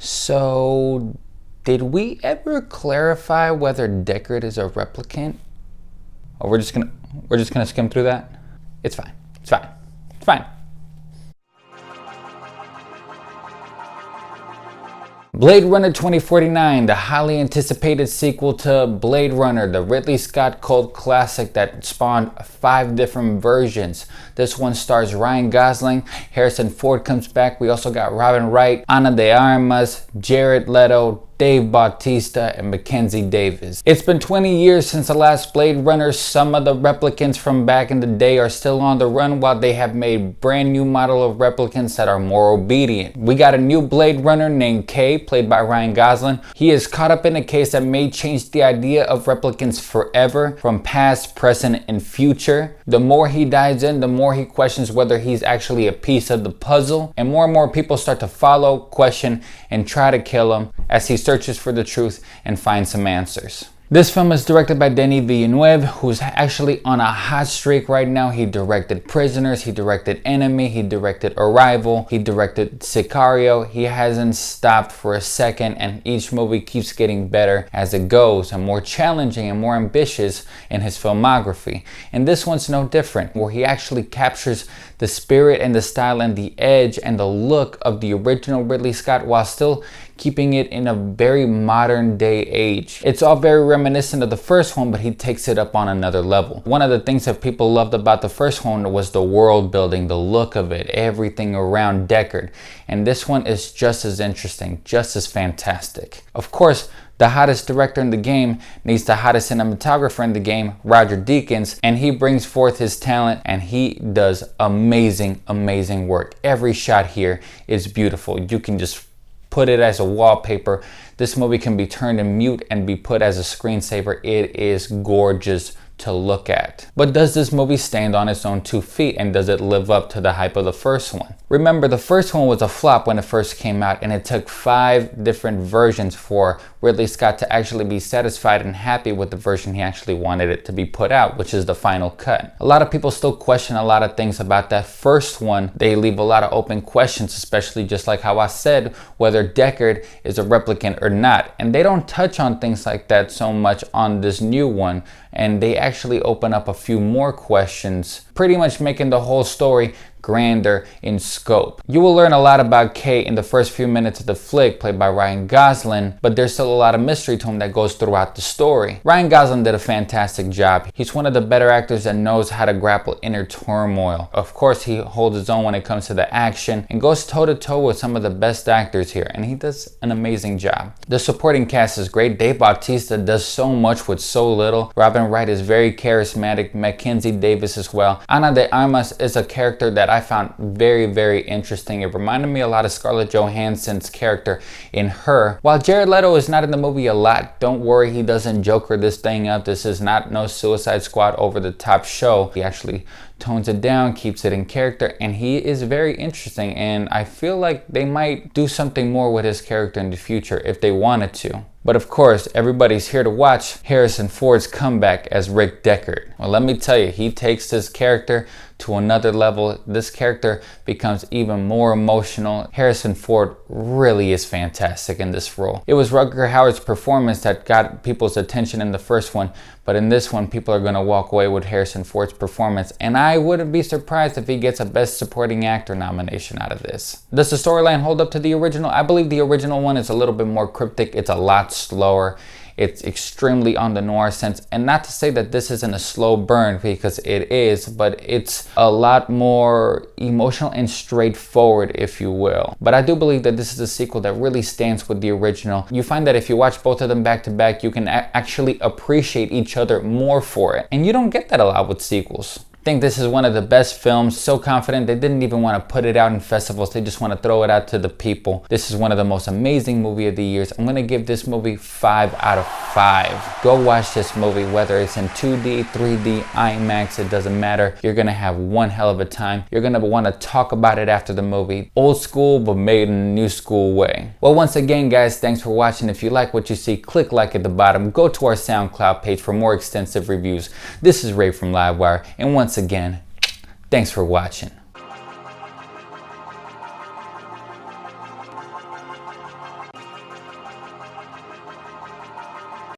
So, did we ever clarify whether Deckard is a replicant? Or we're just gonna skim through that? It's fine. It's fine. It's fine. Blade Runner 2049, the highly anticipated sequel to Blade Runner, the Ridley Scott cult classic that spawned 5 different versions. This one stars Ryan Gosling, Harrison Ford comes back, we also got Robin Wright, Ana de Armas, Jared Leto, Dave Bautista, and Mackenzie Davis. It's been 20 years since the last Blade Runner. Some of the replicants from back in the day are still on the run, while they have made brand new model of replicants that are more obedient. We got a new Blade Runner named K, played by Ryan Gosling. He is caught up in a case that may change the idea of replicants forever, from past, present, and future. The more he dives in, the more he questions whether he's actually a piece of the puzzle, and more people start to follow, question, and try to kill him as he searches for the truth and finds some answers. This film is directed by Denis Villeneuve, who's actually on a hot streak right now. He directed Prisoners, he directed Enemy, he directed Arrival, he directed Sicario. He hasn't stopped for a second, and each movie keeps getting better as it goes and more challenging and more ambitious in his filmography. And this one's no different, where he actually captures the spirit and the style and the edge and the look of the original Ridley Scott while still keeping it in a very modern day age. It's all very reminiscent of the first one, but he takes it up on another level. One of the things that people loved about the first one was the world building, the look of it, everything around Deckard. And this one is just as interesting, just as fantastic. Of course, the hottest director in the game needs the hottest cinematographer in the game, Roger Deakins, and he brings forth his talent and he does amazing work. Every shot here is beautiful. You can just put it as a wallpaper. This movie can be turned in mute and be put as a screensaver. It is gorgeous to look at. But does this movie stand on its own 2 feet, and does it live up to the hype of the first one? Remember, the first one was a flop when it first came out, and it took 5 different versions for Ridley Scott to actually be satisfied and happy with the version he actually wanted it to be put out, which is the final cut. A lot of people still question a lot of things about that first one. They leave a lot of open questions, especially just like how I said, whether Deckard is a replicant or not. And they don't touch on things like that so much on this new one, and they actually open up a few more questions, pretty much making the whole story grander in scope. You will learn a lot about Kay in the first few minutes of the flick, played by Ryan Gosling, but there's still a lot of mystery to him that goes throughout the story. Ryan Gosling did a fantastic job. He's one of the better actors that knows how to grapple inner turmoil. Of course, he holds his own when it comes to the action and goes toe-to-toe with some of the best actors here, and he does an amazing job. The supporting cast is great. Dave Bautista does so much with so little. Robin Wright is very charismatic. Mackenzie Davis as well. Ana de Armas is a character that I found very interesting. It reminded me a lot of Scarlett Johansson's character in Her. While Jared Leto is not in the movie a lot, don't worry, he doesn't Joker this thing up. This is not no Suicide Squad over the top show. He actually tones it down, keeps it in character, and he is very interesting, and I feel like they might do something more with his character in the future if they wanted to. But of course, everybody's here to watch Harrison Ford's comeback as Rick Deckard. Well, let me tell you, he takes this character to another level. This character becomes even more emotional. Harrison Ford really is fantastic in this role. It was Rutger Hauer's performance that got people's attention in the first one, but in this one, people are going to walk away with Harrison Ford's performance, and I wouldn't be surprised if he gets a Best Supporting Actor nomination out of this. Does the storyline hold up to the original? I believe the original one is a little bit more cryptic. It's a lot slower. It's extremely on the noir sense, and not to say that this isn't a slow burn, because it is, but it's a lot more emotional and straightforward, if you will. But I do believe that this is a sequel that really stands with the original. You find that if you watch both of them back to back, you can actually appreciate each other more for it, and you don't get that a lot with sequels. I think this is one of the best films. So confident they didn't even want to put it out in festivals. They just want to throw it out to the people. This is one of the most amazing movie of the years. I'm going to give this movie 5 out of 5. Go watch this movie, whether it's in 2D, 3D, IMAX, it doesn't matter. You're going to have one hell of a time. You're going to want to talk about it after the movie. Old school, but made in a new school way. Well, once again, guys, thanks for watching. If you like what you see, click like at the bottom. Go to our SoundCloud page for more extensive reviews. This is Ray from LiveWire, and once again, thanks for watching.